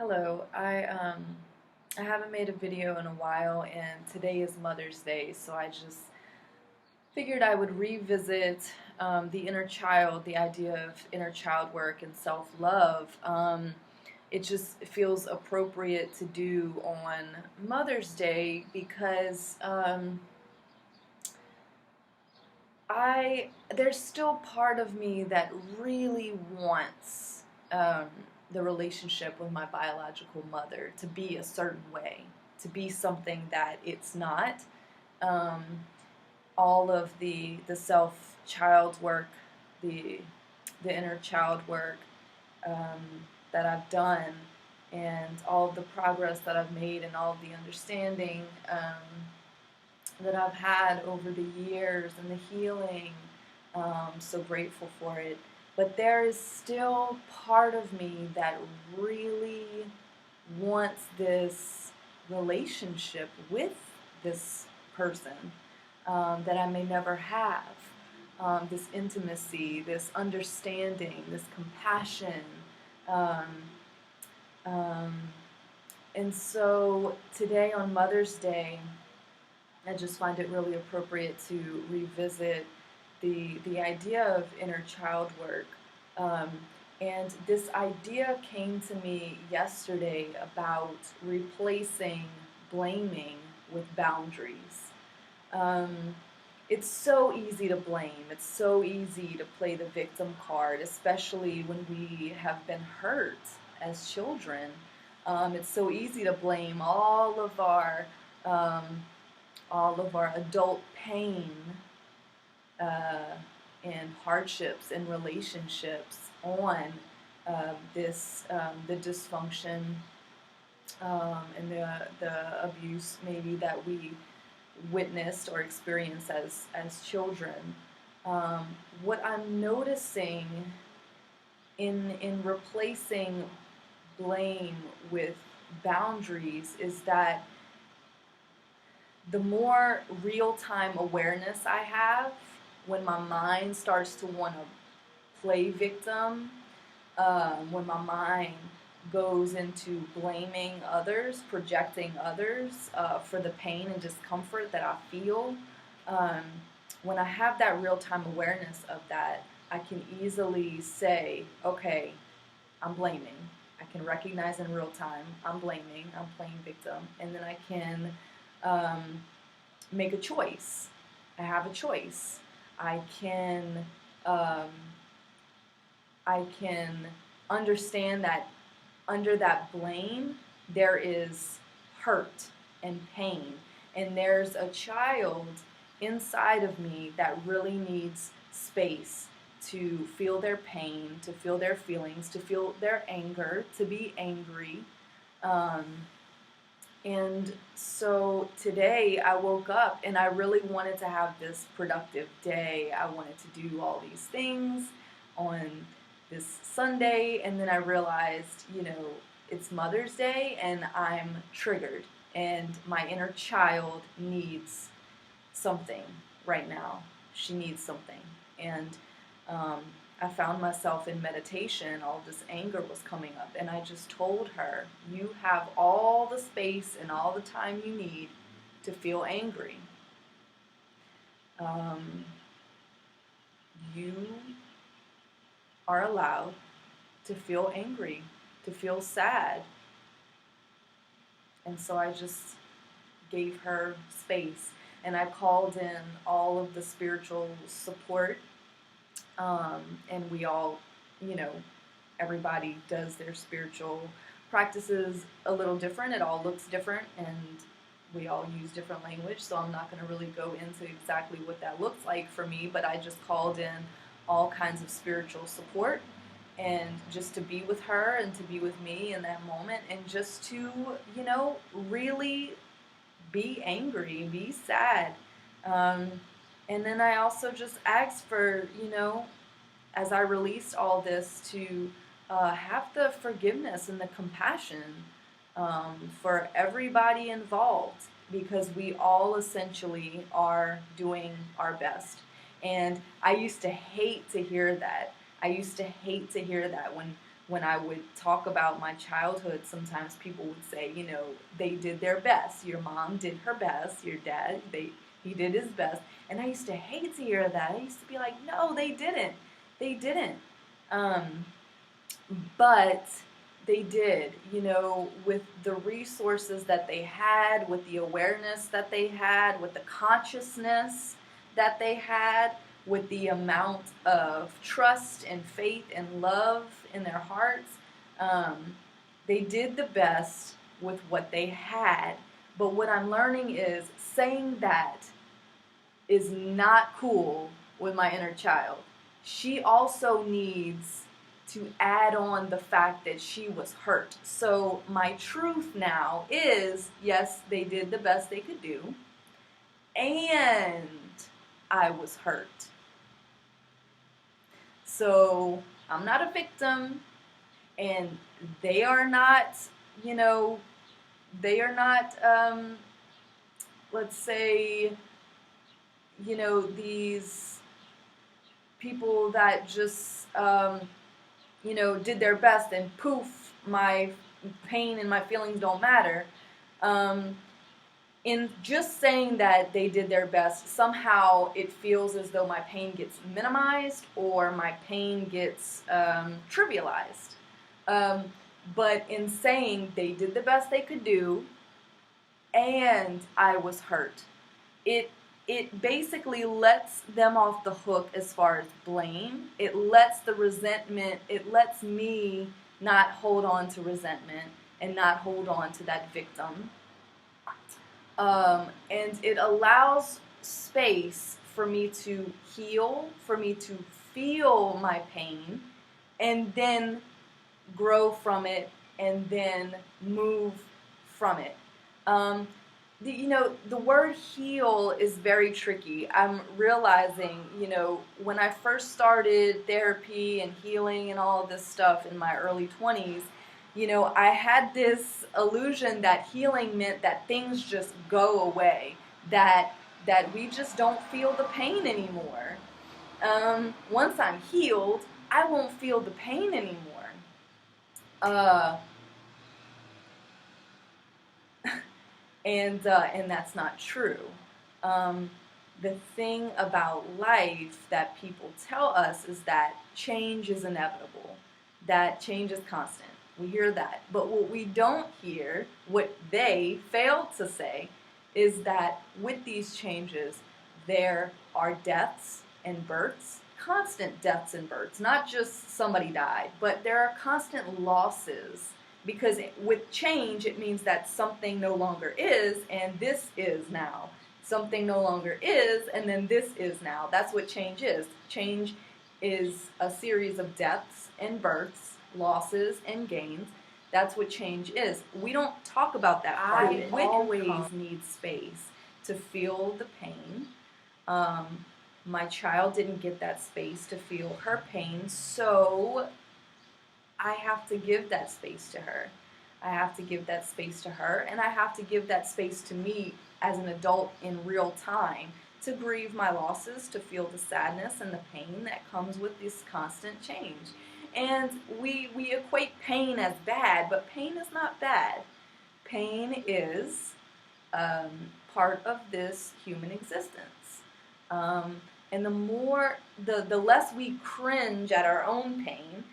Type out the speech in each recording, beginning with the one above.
Hello, I haven't made a video in a while, and today is Mother's Day, so I just figured I would revisit the inner child, the idea of inner child work and self-love. It just feels appropriate to do on Mother's Day because there's still part of me that really wants the relationship with my biological mother to be a certain way, to be something that it's not. Um, all of the self child work, the the inner child work um, that I've done, and all of the progress that I've made, and all of the understanding that I've had over the years and the healing. So grateful for it. But there is still part of me that really wants this relationship with this person that I may never have. This intimacy, this understanding, this compassion. Um, um, and so today on Mother's Day, I just find it really appropriate to revisit the idea of inner child work. Um, and this idea came to me yesterday about replacing blaming with boundaries. Um, it's so easy to blame. It's so easy to play the victim card, especially when we have been hurt as children. It's so easy to blame um, all of our adult pain uh, and hardships and relationships on the dysfunction and the abuse maybe that we witnessed or experienced as children. Um, what I'm noticing in replacing blame with boundaries is that the more real-time awareness I have when my mind starts to want to play victim, when my mind goes into blaming others, projecting others for the pain and discomfort that I feel, um, when I have that real-time awareness of that, I can easily say, okay, I'm blaming. I can recognize in real time, I'm blaming, I'm playing victim, and then I can um, make a choice. I have a choice. I can um, I can understand that under that blame there is hurt and pain, and there's a child inside of me that really needs space to feel their pain, to feel their feelings, to feel their anger, to be angry. Um, and so today I woke up and I really wanted to have this productive day. I wanted to do all these things on this Sunday, and then I realized, it's Mother's Day and I'm triggered, and my inner child needs something right now. She needs something. And um, I found myself in meditation, all this anger was coming up, and I just told her, you have all the space and all the time you need to feel angry. Um, you are allowed to feel angry, to feel sad. And so I just gave her space, and I called in all of the spiritual support, and we all, you know, everybody does their spiritual practices a little different. It all looks different, and we all use different language, so I'm not going to really go into exactly what that looks like for me, but I just called in all kinds of spiritual support, and just to be with her and to be with me in that moment, and just to, really be angry, be sad. Um, and then I also just asked for, as I released all this, to have the forgiveness and the compassion for everybody involved, because we all essentially are doing our best. And I used to hate to hear that. I used to hate to hear that when when I would talk about my childhood, sometimes people would say, you know, they did their best. Your mom did her best. Your dad, he did his best. And I used to hate to hear that. I used to be like, no, they didn't. They didn't. Um, but they did, you know, with the resources that they had, with the awareness that they had, with the consciousness that they had, with the amount of trust and faith and love in their hearts. They did the best with what they had. But what I'm learning is saying that is not cool with my inner child. She also needs to add on the fact that she was hurt. So my truth now is, yes, they did the best they could do, and I was hurt. So I'm not a victim, and they are not, you know, they are not, let's say, you know, these people that just, you know, did their best and poof, my pain and my feelings don't matter. In just saying that they did their best, somehow it feels as though my pain gets minimized or my pain gets trivialized. But in saying they did the best they could do and I was hurt, it basically lets them off the hook as far as blame. It lets the resentment, it lets me not hold on to resentment and not hold on to that victim. And it allows space for me to heal, for me to feel my pain, and then grow from it, and then move from it. You know, the word heal is very tricky. I'm realizing, you know, when I first started therapy and healing and all of this stuff in my early 20s, you know, I had this illusion that healing meant that things just go away, that we just don't feel the pain anymore. Once I'm healed, I won't feel the pain anymore. And that's not true. The thing about life that people tell us is that change is inevitable, that change is constant. We hear that. But what we don't hear, what they failed to say, is that with these changes, there are deaths and births, constant deaths and births, not just somebody died, but there are constant losses. Because with change, it means that something no longer is, and this is now. Something no longer is, and then this is now. That's what change is. Change is a series of deaths and births, losses and gains. That's what change is. We don't talk about that part. I always need space to feel the pain. My child didn't get that space to feel her pain, so I have to give that space to her. I have to give that space to her, and I have to give that space to me as an adult in real time to grieve my losses, to feel the sadness and the pain that comes with this constant change. And we equate pain as bad, but pain is not bad. Pain is part of this human existence. And the less we cringe at our own pain,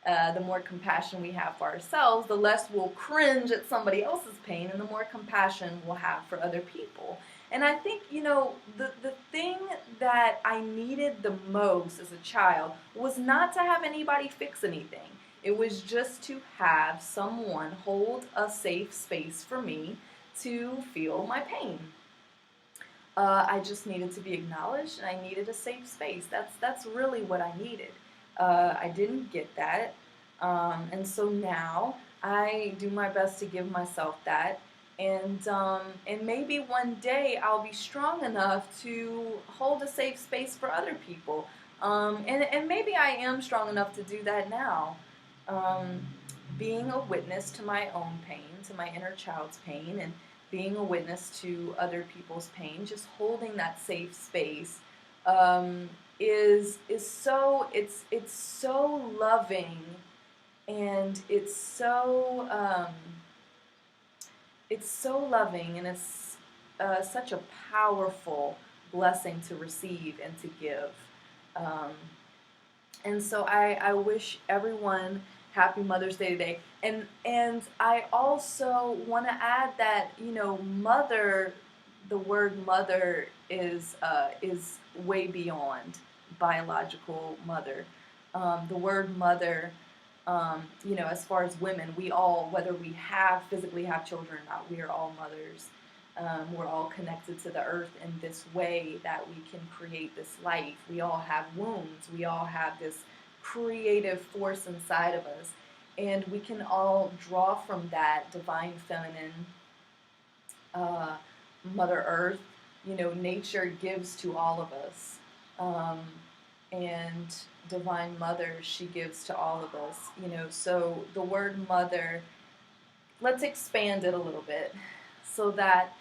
the more compassion we have for ourselves, the less we'll cringe at somebody else's pain, and the more compassion we'll have for other people. And I think, you know, the thing that I needed the most as a child was not to have anybody fix anything. It was just to have someone hold a safe space for me to feel my pain. I just needed to be acknowledged, and I needed a safe space. That's really what I needed. I didn't get that, and so now I do my best to give myself that, and maybe one day I'll be strong enough to hold a safe space for other people, and maybe I am strong enough to do that now, being a witness to my own pain, to my inner child's pain, and being a witness to other people's pain, just holding that safe space. Is so it's so loving and it's so loving, and it's such a powerful blessing to receive and to give. Um, and so I wish everyone happy Mother's Day today. And I also want to add that, mother, the word mother is way beyond biological mother. The word mother, as far as women, we all, whether we physically have children or not, we are all mothers. We're all connected to the earth in this way that we can create this life. We all have wombs. We all have this creative force inside of us. And we can all draw from that divine feminine, uh, Mother Earth. Nature gives to all of us. Um, and Divine Mother, she gives to all of us. So the word mother, let's expand it a little bit so that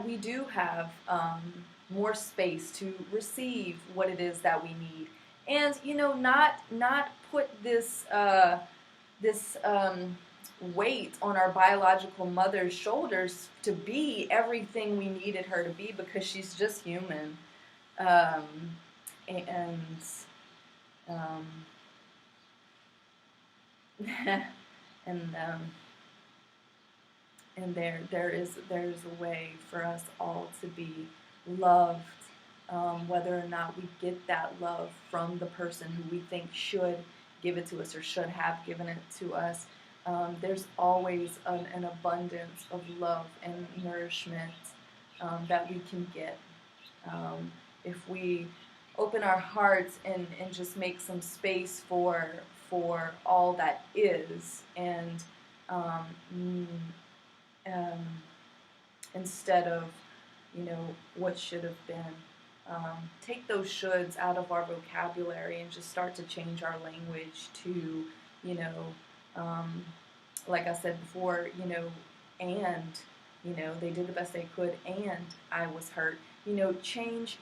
we do have more space to receive what it is that we need, and not put this weight on our biological mother's shoulders to be everything we needed her to be, because she's just human. um, and um, and and there's a way for us all to be loved, whether or not we get that love from the person who we think should give it to us or should have given it to us. There's always an abundance of love and nourishment that we can get if we open our hearts and just make some space for all that is, and um, um, instead of what should have been. Take those shoulds out of our vocabulary and just start to change our language to, you know, um, like I said before, and, they did the best they could, and I was hurt. Change,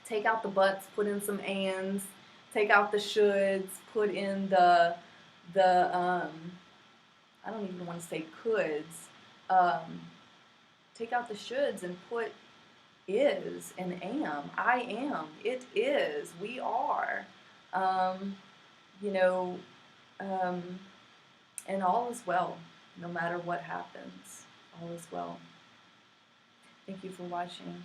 take out the buts, put in some ands, take out the shoulds, put in the I don't even want to say coulds. Um, Take out the shoulds and put is and am. I am. It is. We are. Um, you know, um, and all is well, no matter what happens. All is well. Thank you for watching.